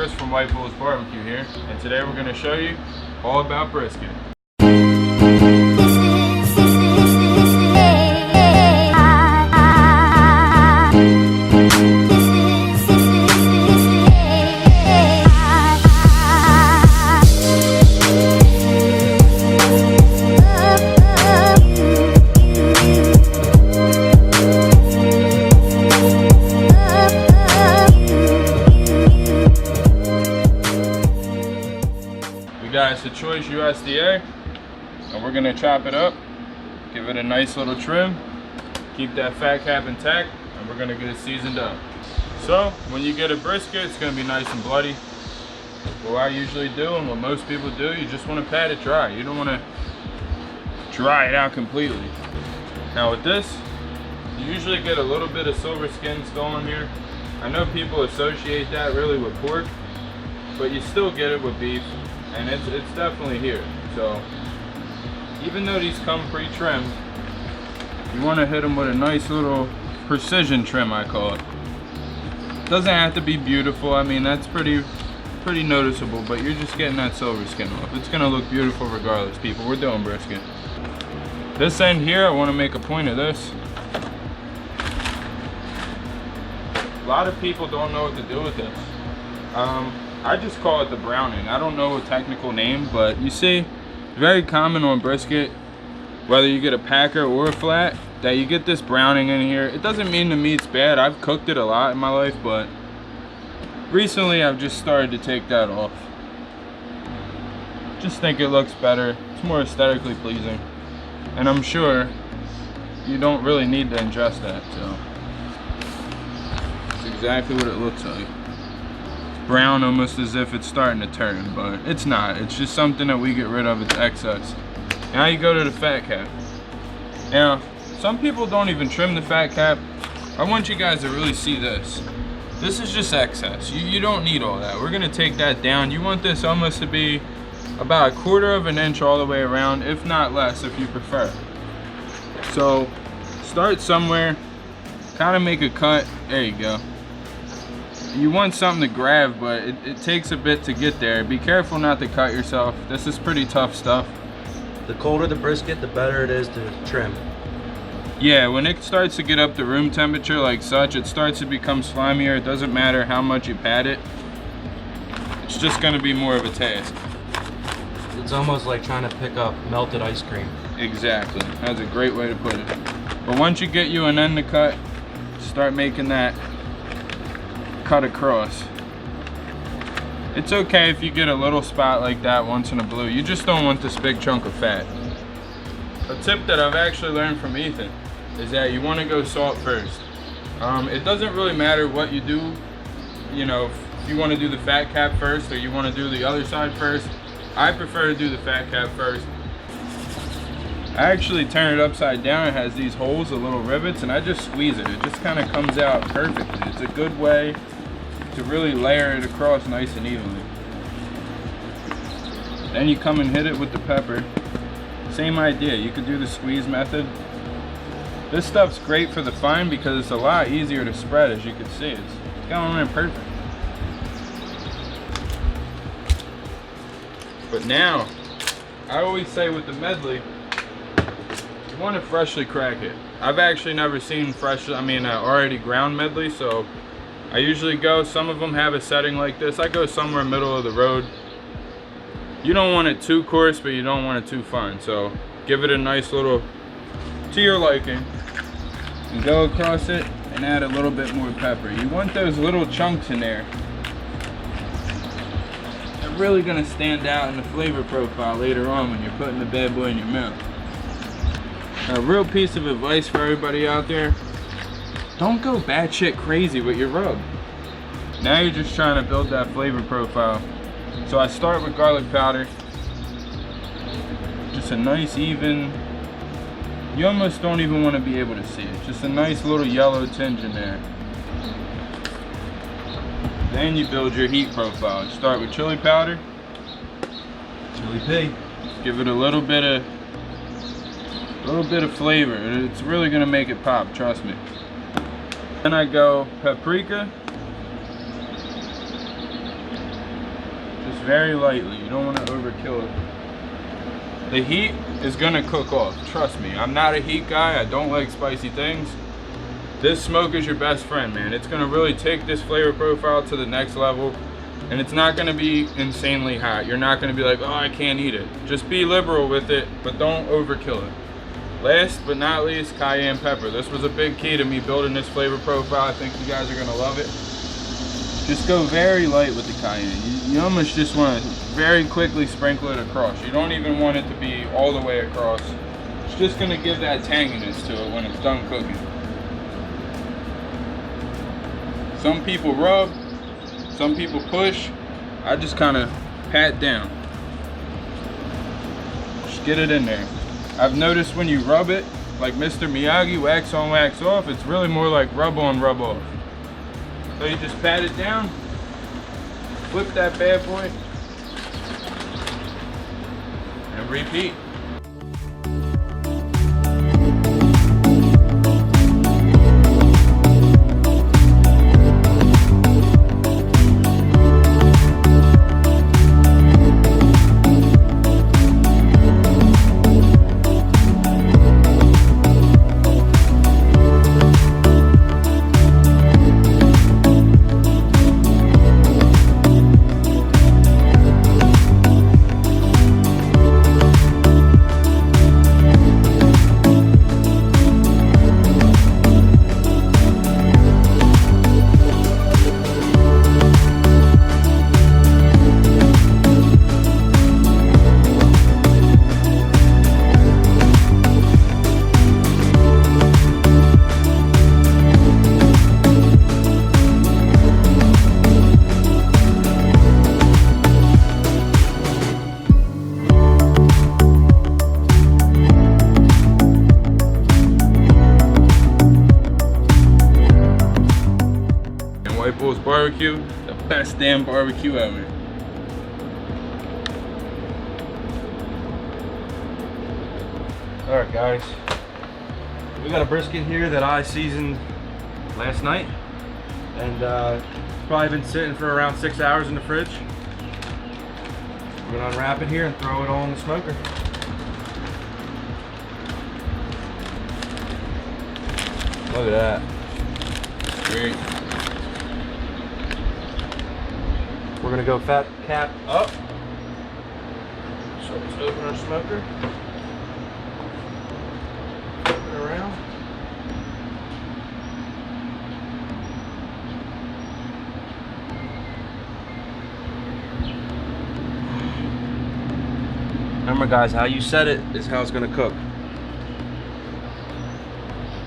Chris from White Bulls Barbecue here, and today we're going to show you all about brisket. It's a Choice USDA, and we're going to chop it up, give it a nice little trim, keep that fat cap intact, and we're going to get it seasoned up. So when you get a brisket, it's going to be nice and bloody. What I usually do, and what most people do, you just want to pat it dry. You don't want to dry it out completely. Now with this, you usually get a little bit of silver skin still on here. I know people associate that really with pork, but you still get it with beef. And it's definitely here. So even though these come pre-trimmed, you want to hit them with a nice little precision trim, I call it. Doesn't have to be beautiful. I mean, that's pretty noticeable, but you're just getting that silver skin off. It's gonna look beautiful regardless, people. We're doing brisket. This end here, I want to make a point of this. A lot of people don't know what to do with this. I just call it the browning. I don't know a technical name, but you see, very common on brisket, whether you get a packer or a flat, that you get this browning in here. It doesn't mean the meat's bad. I've cooked it a lot in my life, but recently I've just started to take that off. Just think it looks better. It's more aesthetically pleasing. And I'm sure you don't really need to ingest that, so it's exactly what it looks like. Brown almost as if it's starting to turn, but it's not. It's just something that we get rid of. It's excess. Now you go to the fat cap. Now some people don't even trim the fat cap. I want you guys to really see this. This is just excess. You don't need all that. We're gonna take that down. You want this almost to be about 1/4 of an inch all the way around, if not less if you prefer. So start somewhere, kind of make a cut. There you go. You want something to grab, but it takes a bit to get there. Be careful not to cut yourself. This is pretty tough stuff. The colder the brisket, the better it is to trim. Yeah, when it starts to get up to room temperature like such, it starts to become slimier. It doesn't matter how much you pat it. It's just gonna be more of a task. It's almost like trying to pick up melted ice cream. Exactly, that's a great way to put it. But once you get you an end to cut, start making that cut across. It's okay if you get a little spot like that once in a blue. You just don't want this big chunk of fat. A tip that I've actually learned from Ethan is that you want to go salt first. It doesn't really matter what you do, you know, if you want to do the fat cap first or you want to do the other side first. I prefer to do the fat cap first. I actually turn it upside down. It has these holes, the little rivets, and I just squeeze it. It just kind of comes out perfectly. It's a good way to really layer it across nice and evenly. Then you come and hit it with the pepper. Same idea. You could do the squeeze method. This stuff's great for the fine because it's a lot easier to spread, as you can see. It's going in perfect. But now, I always say with the medley, you want to freshly crack it. I've actually never seen already ground medley, so I usually go, some of them have a setting like this. I go somewhere middle of the road. You don't want it too coarse, but you don't want it too fine. So give it a nice little, to your liking, and go across it and add a little bit more pepper. You want those little chunks in there. They're really gonna stand out in the flavor profile later on when you're putting the bad boy in your mouth. A real piece of advice for everybody out there, don't go batshit crazy with your rub. Now you're just trying to build that flavor profile. So I start with garlic powder. Just a nice even, you almost don't even want to be able to see it. Just a nice little yellow tinge in there. Then you build your heat profile. You start with chili powder. Chili pea. Give it a little bit of flavor. It's really gonna make it pop, trust me. Then I go paprika. Just very lightly. You don't want to overkill it. The heat is gonna cook off. Trust me. I'm not a heat guy. I don't like spicy things. This smoke is your best friend, man. It's gonna really take this flavor profile to the next level. And it's not gonna be insanely hot. You're not gonna be like, oh, I can't eat it. Just be liberal with it, but don't overkill it. Last but not least, cayenne pepper. This was a big key to me building this flavor profile. I think you guys are gonna love it. Just go very light with the cayenne. You almost just wanna very quickly sprinkle it across. You don't even want it to be all the way across. It's just gonna give that tanginess to it when it's done cooking. Some people rub, some people push. I just kind of pat down. Just get it in there. I've noticed when you rub it, like Mr. Miyagi, wax on, wax off, it's really more like rub on, rub off. So you just pat it down, flip that bad boy, and repeat. Barbecue, the best damn barbecue ever. Alright guys, we got a brisket here that I seasoned last night, and it's probably been sitting for around 6 hours in the fridge. We're gonna unwrap it here and throw it all in the smoker. Look at that. Great. We're gonna go fat cap up. So let's open our smoker. Flip it around. Remember guys, how you set it is how it's gonna cook.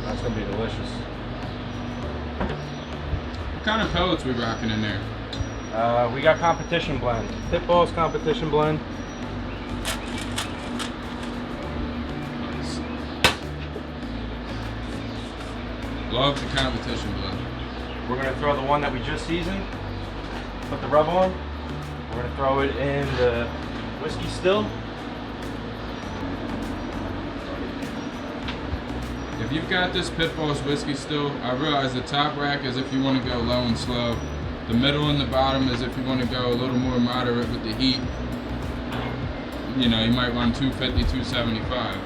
That's gonna be delicious. What kind of pellets we rocking in there? We got competition blend. Pitbull's competition blend. Nice. Love the competition blend. We're gonna throw the one that we just seasoned, put the rub on. We're gonna throw it in the whiskey still. If you've got this Pitbull's whiskey still, I realize the top rack is if you want to go low and slow. The middle and the bottom is if you want to go a little more moderate with the heat. You know, you might run 250, 275.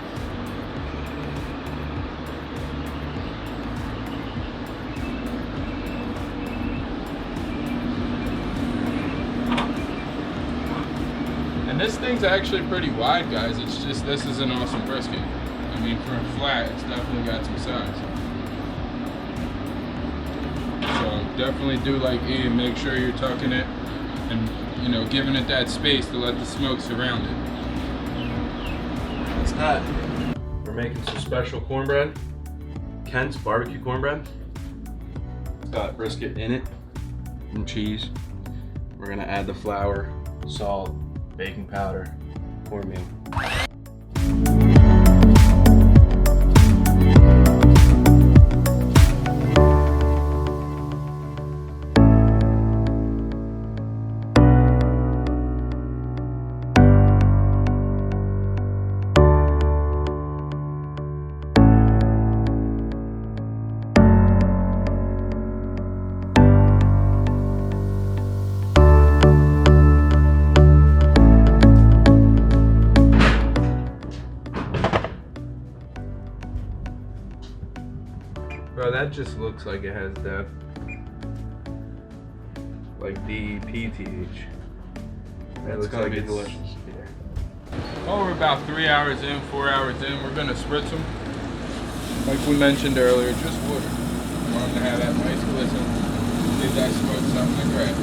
And this thing's actually pretty wide, guys. It's just, this is an awesome brisket. I mean, for a flat, it's definitely got some size. So definitely do like Ian, make sure you're tucking it and, you know, giving it that space to let the smoke surround it. That's that. We're making some special cornbread. Kent's barbecue cornbread. It's got brisket in it and cheese. We're gonna add the flour, salt, baking powder, cornmeal. Bro, that just looks like it has depth. Like D-E-P-T-H. That looks like it's delicious. Yeah. Oh, we're about 3 hours in, 4 hours in. We're gonna spritz them. Like we mentioned earlier, just water. I want them to have that nice glisten. Give that smoke something to grab.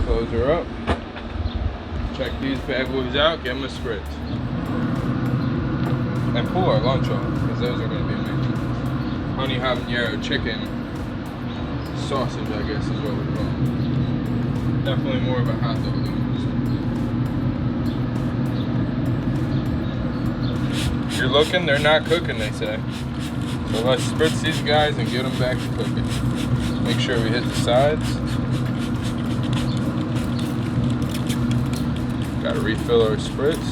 Close her up. Check these bad boys out, give them a spritz. And pull our lunch off, because those are going to be amazing. Honey habanero chicken sausage, I guess is what we call it. Definitely more of a hot dog than this. You're looking, they're not cooking, they say. So let's spritz these guys and get them back to cooking. Make sure we hit the sides. Got to refill our spritz.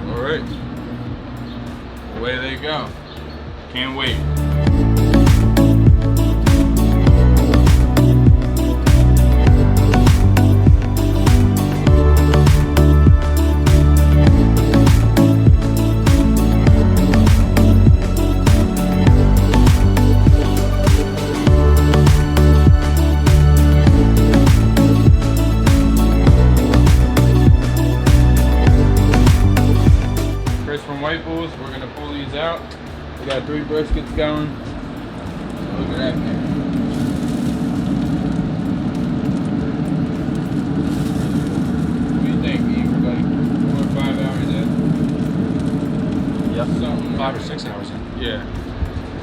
All right, away they go. Can't wait. We're gonna pull these out. We got 3 briskets going. Look at that, man. What do you think, Eve? We're like 4 or 5 hours in. Yep. Something 5 or 6 hours in. Yeah.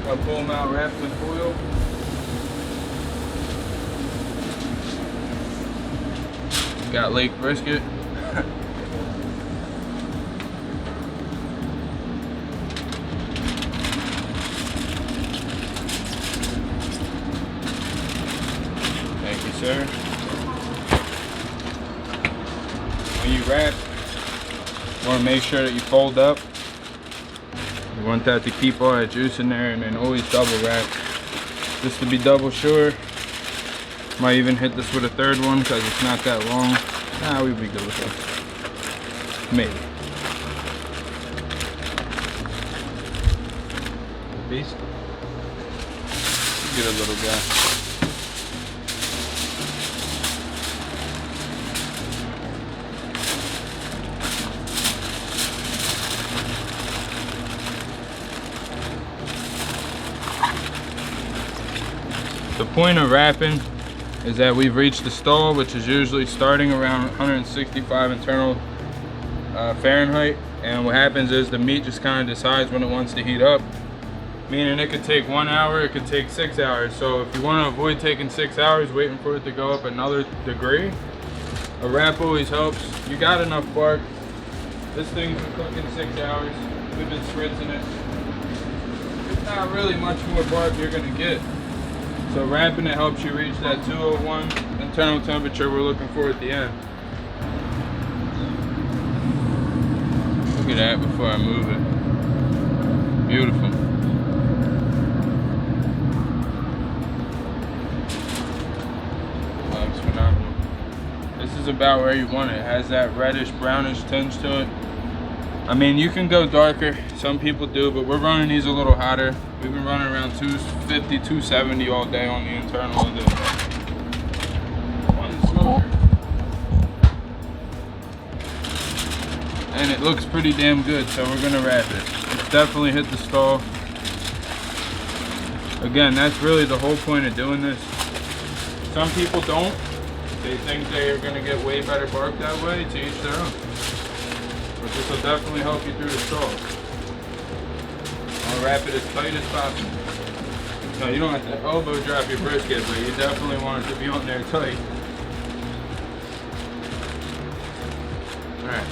I'll pull them out wrapped with foil. Got Lake brisket. Sir. When you wrap, you want to make sure that you fold up. You want that to keep all that juice in there, and then always double wrap. Just to be double sure. Might even hit this with a 3rd one because it's not that long. Nah, we'd be good with this. Maybe. Beast. Get a little guy. The point of wrapping is that we've reached the stall, which is usually starting around 165 internal Fahrenheit. And what happens is the meat just kind of decides when it wants to heat up. Meaning it could take 1 hour, it could take 6 hours. So if you want to avoid taking 6 hours waiting for it to go up another degree, a wrap always helps. You got enough bark. This thing's been cooking 6 hours. We've been spritzing it. There's not really much more bark you're gonna get. So wrapping it helps you reach that 201 internal temperature we're looking for at the end. Look at that before I move it. Beautiful. That looks phenomenal. This is about where you want it. It has that reddish brownish tinge to it. I mean, you can go darker, some people do, but we're running these a little hotter. We've been running around 250, 270 all day on the internal of the smoker. And it looks pretty damn good, so we're gonna wrap it. It's definitely hit the stall. Again, that's really the whole point of doing this. Some people don't. They think they are gonna get way better bark that way, to each their own. But this will definitely help you through the stall. I'll wrap it as tight as possible. No, you don't have to elbow drop your brisket, but you definitely want it to be on there tight. Alright.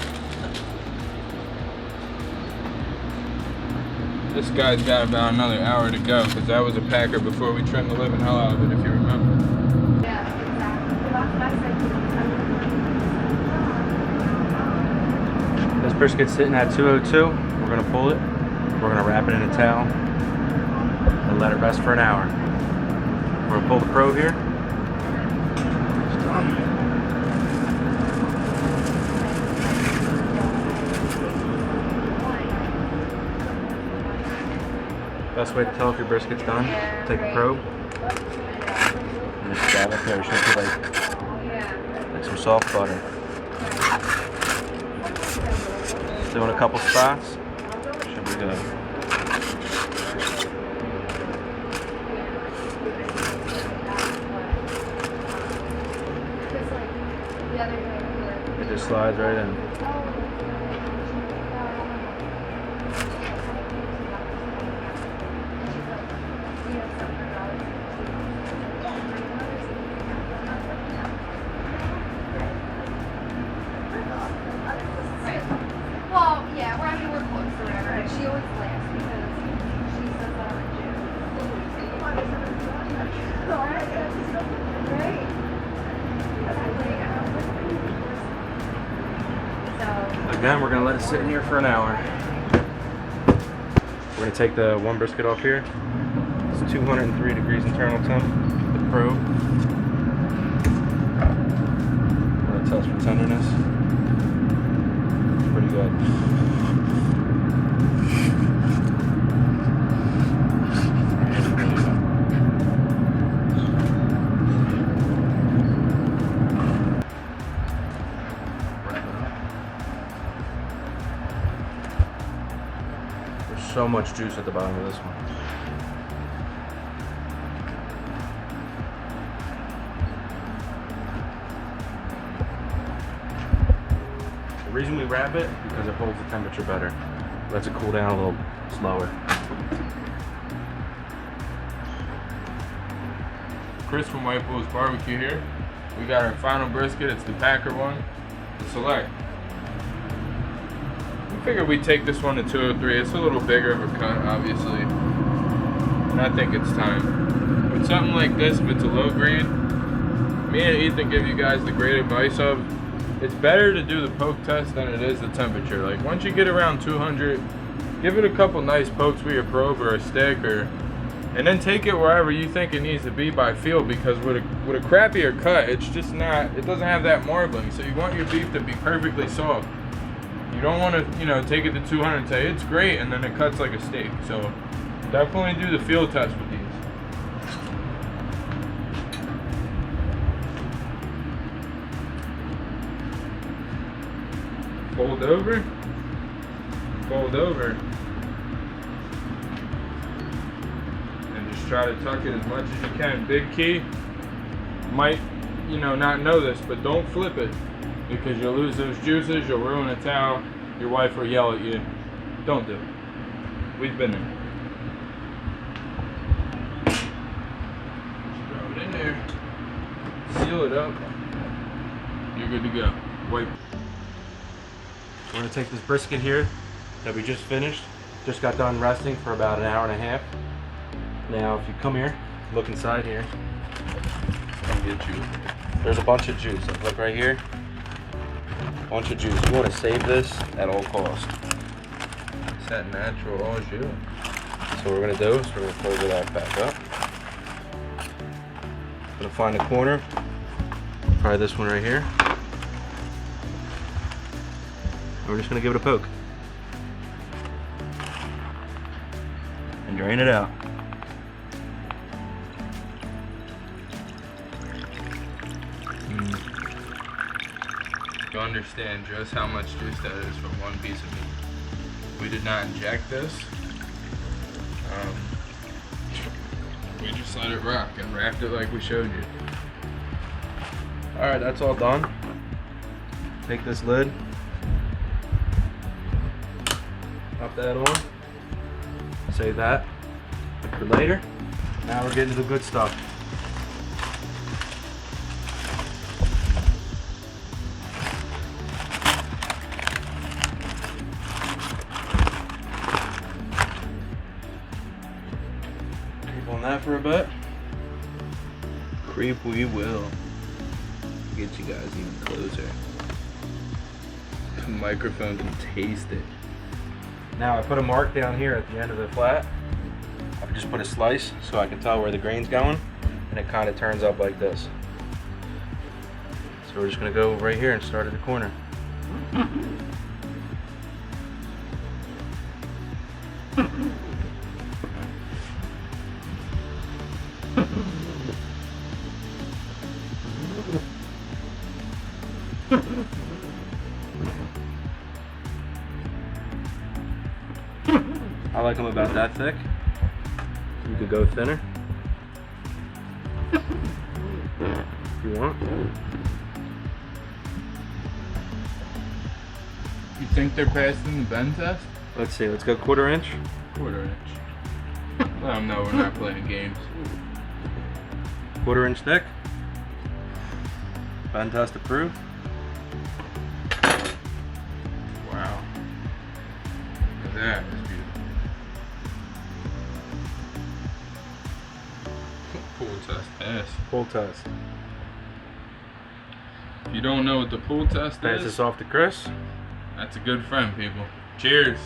This guy's got about another hour to go, because that was a packer before we trimmed the living hell out of it, if you remember. Yeah, exactly. This brisket's sitting at 202. We're gonna pull it. We're gonna wrap it in a towel and let it rest for an hour. We're gonna pull the probe here. best way to tell if your brisket's done. Take a probe and just stab it there. It should be like some soft butter. Doing a couple spots, should be good. It just slides right in. Well, yeah, we're close or whatever, but she always laughs because she says that I'm a Jew. So, Again, we're gonna let it sit in here for an hour. We're gonna take the one brisket off here. It's 203 degrees internal temp. The probe. We're gonna test for tenderness. Pretty good. There's so much juice at the bottom of this one. The reason we wrap it because it holds the temperature better. Lets it cool down a little slower. Chris from White Bulls Barbecue here. We got our final brisket. It's the Packer one, the Select. We figured we'd take this one to 203. It's a little bigger of a cut, obviously, and I think it's time. With something like this, if it's a low grade, me and Ethan give you guys the great advice of, it's better to do the poke test than it is the temperature. Like once you get around 200, give it a couple nice pokes with your probe or a stick, and then take it wherever you think it needs to be by feel, because with a crappier cut, it's just not, it doesn't have that marbling. So you want your beef to be perfectly soft. You don't want to, take it to 200 and say it's great and then it cuts like a steak. So definitely do the feel test with these. Fold over, and just try to tuck it as much as you can. Big key, might, not know this, but don't flip it because you'll lose those juices, you'll ruin a towel, your wife will yell at you. Don't do it. We've been there. Throw it in there, seal it up, you're good to go. Wipe. We're gonna take this brisket here that we just finished. Just got done resting for about an hour and a half. Now, if you come here, look inside here. Come get you. There's a bunch of juice. Look right here. Bunch of juice. You want to save this at all costs. It's that natural au jus. So what we're gonna do is we're gonna close that back up. Gonna find a corner. Try this one right here. We're just gonna give it a poke. And drain it out. You understand just how much juice that is from one piece of meat. We did not inject this. We just let it rock and wrapped it like we showed you. Alright, that's all done. Take this lid. Pop that on. Save that for later. Now we're getting to the good stuff. Keep on that for a bit. Creep we will. Get you guys even closer. The microphone can taste it. Now I put a mark down here at the end of the flat. I just put a slice so I can tell where the grain's going, and it kind of turns up like this. So we're just gonna go right here and start at the corner. I like them about that thick. You could go thinner if you want. You think they're passing the bend test? Let's see, let's go 1/4 inch. 1/4 inch. Let them know we're not playing games. 1/4 inch thick. Bend test approved. Wow. Look at that. That's beautiful. Pull test pass. Pull test. If you don't know what the pull test Pass is, this off to Chris. that's a good friend, people. Cheers.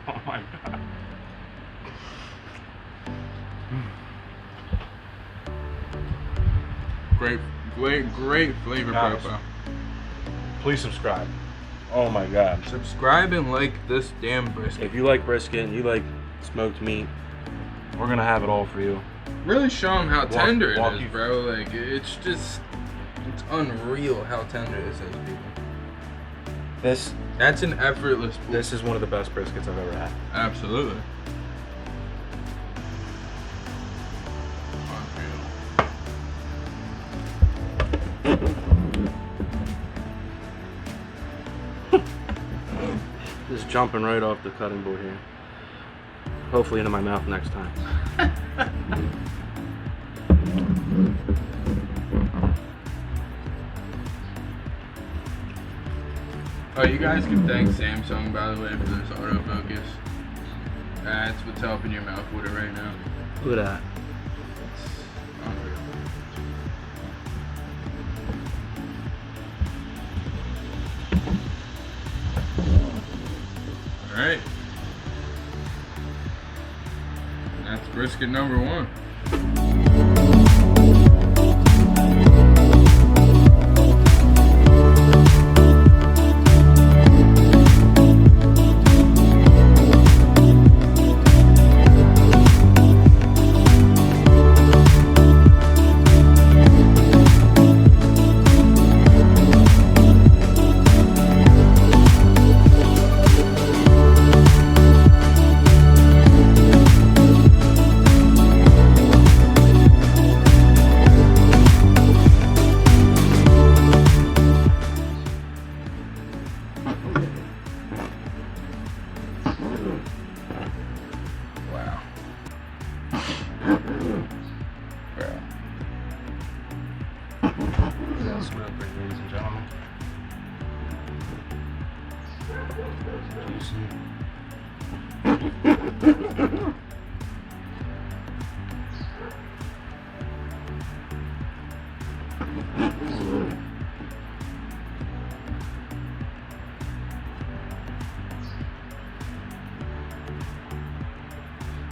Oh my god. Great flavor Guys. profile. Please subscribe. Oh my god. Subscribe and like this damn brisket. If you like brisket and you like smoked meat, we're gonna have it all for you. Really show them how tender it walk is, you- bro. Like, it's unreal how tender this is, people. That's an effortless pull. This is one of the best briskets I've ever had. Absolutely. Just jumping right off the cutting board here. Hopefully into my mouth next time. Oh, you guys can thank Samsung, by the way, for this autofocus. That's what's helping your mouth with it right now. Look at that. It's unreal. Alright. That's brisket number 1. Wow. Bro. That smoke right, ladies and gentlemen. Juicy.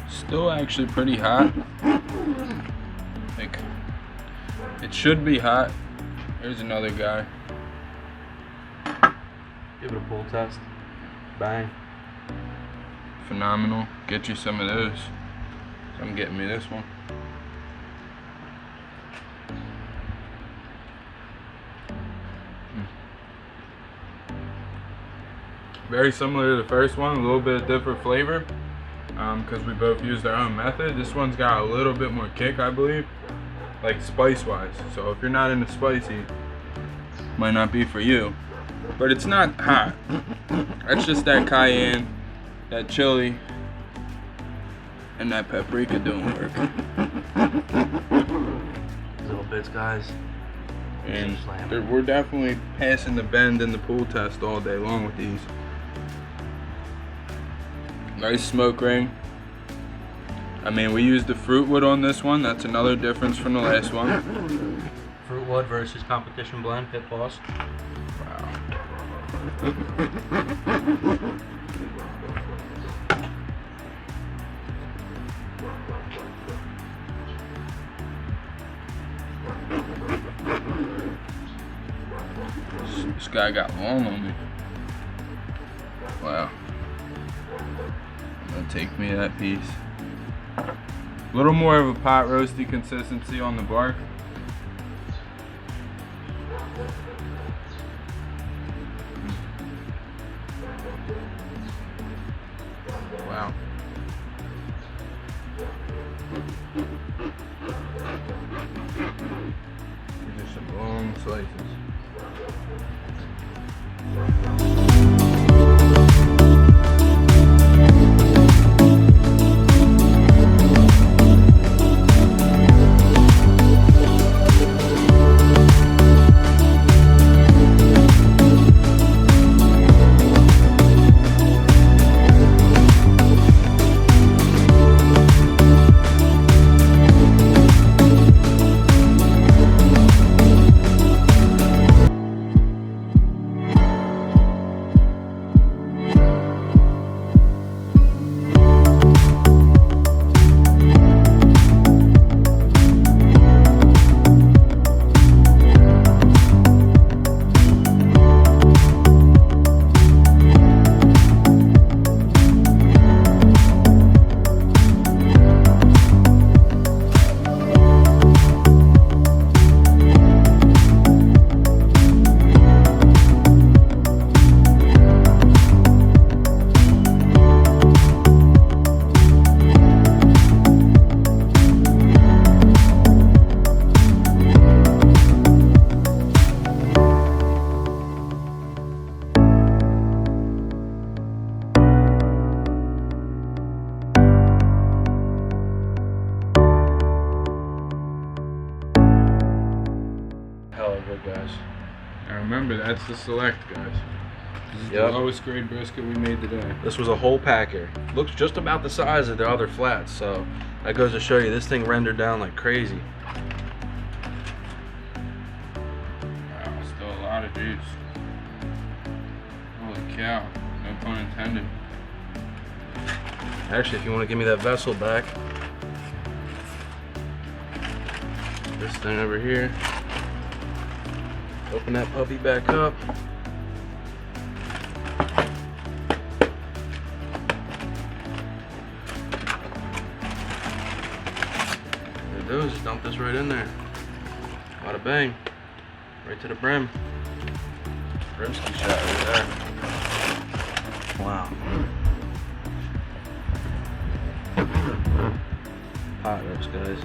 Still actually pretty hot. Like, it should be hot. Here's another guy. Give it a pull test. Bang. Phenomenal. Get you some of those. So I'm getting me this one. Very similar to the first one, a little bit of different flavor. Because we both used our own method. This one's got a little bit more kick, I believe, like spice wise. So if you're not into spicy, might not be for you. But it's not hot. That's just that cayenne, that chili, and that paprika doing work. Little bits, guys. And we're definitely passing the bend and the pull test all day long with these. Nice smoke ring. I mean, we used the fruit wood on this one. That's another difference from the last one. Fruit wood versus competition blend, Pit Boss. Wow. This guy got long on me. Wow. I'm gonna take me that piece. A little more of a pot roasty consistency on the bark. Wow. These are some long slices. Hella good, guys. Now remember, that's the select, guys. This is the Yep. lowest grade brisket we made today. This was a whole packer. Looks just about the size of the other flats, so that goes to show you this thing rendered down like crazy. Wow, still a lot of juice. Holy cow, no pun intended. Actually, if you want to give me that vessel back, this thing over here, open that puppy back up. There it goes, just dump this right in there. Bada bang, right to the brim. Brisket shot right there. Wow. Hot roast, guys.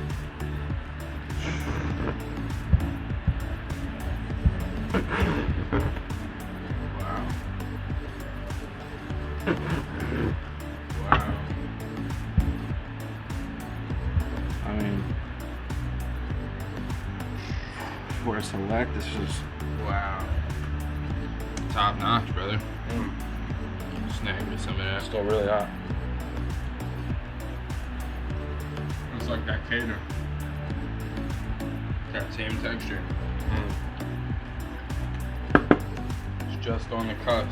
Wow. Wow. I mean, for a select, this is Wow. Top notch, brother. Snag me some of that. still really hot. It's like that cater. That same texture. It's just on the cusp.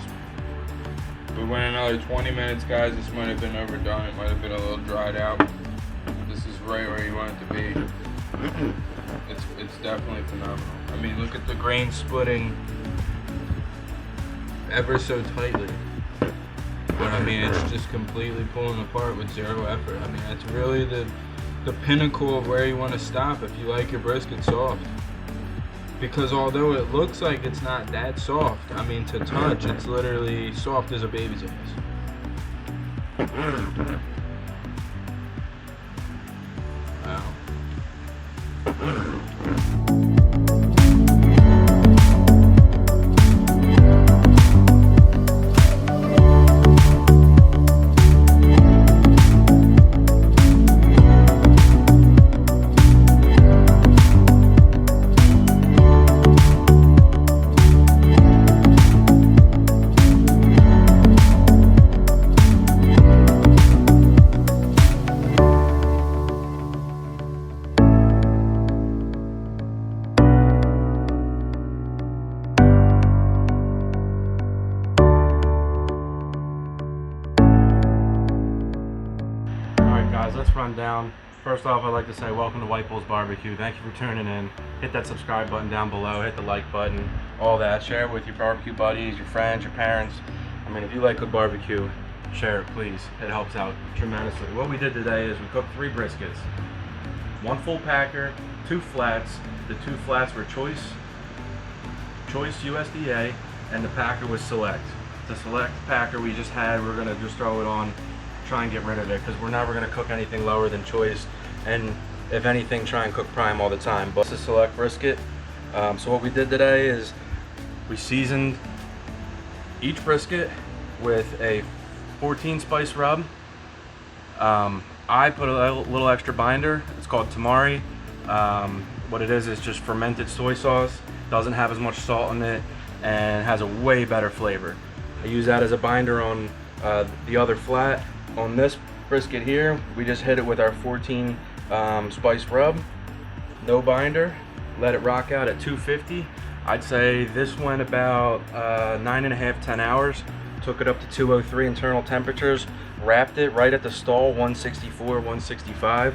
If we went another 20 minutes, guys, this might have been overdone. It might have been a little dried out. This is right where you want it to be. It's definitely phenomenal. I mean, look at the grain splitting ever so tightly. But I mean, it's just completely pulling apart with zero effort. I mean, that's really the pinnacle of where you want to stop if you like your brisket soft. Because although it looks like it's not that soft, I mean, to touch, it's literally soft as a baby's ass. Wow. Guys, let's run down. First off, I'd like to say welcome to White Bulls Barbecue. Thank you for tuning in. Hit that subscribe button down below, hit the like button, all that. Share it with your barbecue buddies, your friends, your parents. I mean, if you like good barbecue, share it, please. It helps out tremendously. What we did today is we cooked 3 briskets. 1 full packer, 2 flats. The 2 flats were choice. Choice USDA, and the packer was Select. The Select packer we just had, we're gonna just throw it on, try and get rid of it, because we're never gonna cook anything lower than Choice, and if anything, try and cook Prime all the time. But this is Select brisket. So what we did today is we seasoned each brisket with a 14 spice rub. I put a little extra binder. It's called tamari. What it is just fermented soy sauce. Doesn't have as much salt in it and has a way better flavor. I use that as a binder on the other flat. On this brisket here, we just hit it with our 14 spice rub. No binder. Let it rock out at 250. I'd say this went about 9.5, 10 hours. Took it up to 203 internal temperatures. Wrapped it right at the stall, 164, 165.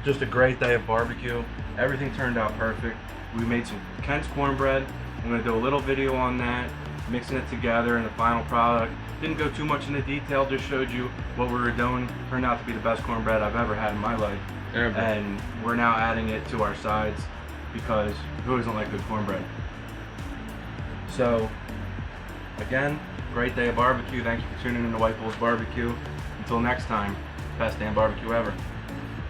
Just a great day of barbecue. Everything turned out perfect. We made some Kent's cornbread. I'm gonna do a little video on that, mixing it together in the final product. Didn't go too much into detail, just showed you what we were doing. Turned out to be the best cornbread I've ever had in my life. And we're now adding it to our sides because who doesn't like good cornbread? So, again, great day of barbecue. Thank you for tuning in to White Bulls Barbecue. Until next time, best damn barbecue ever.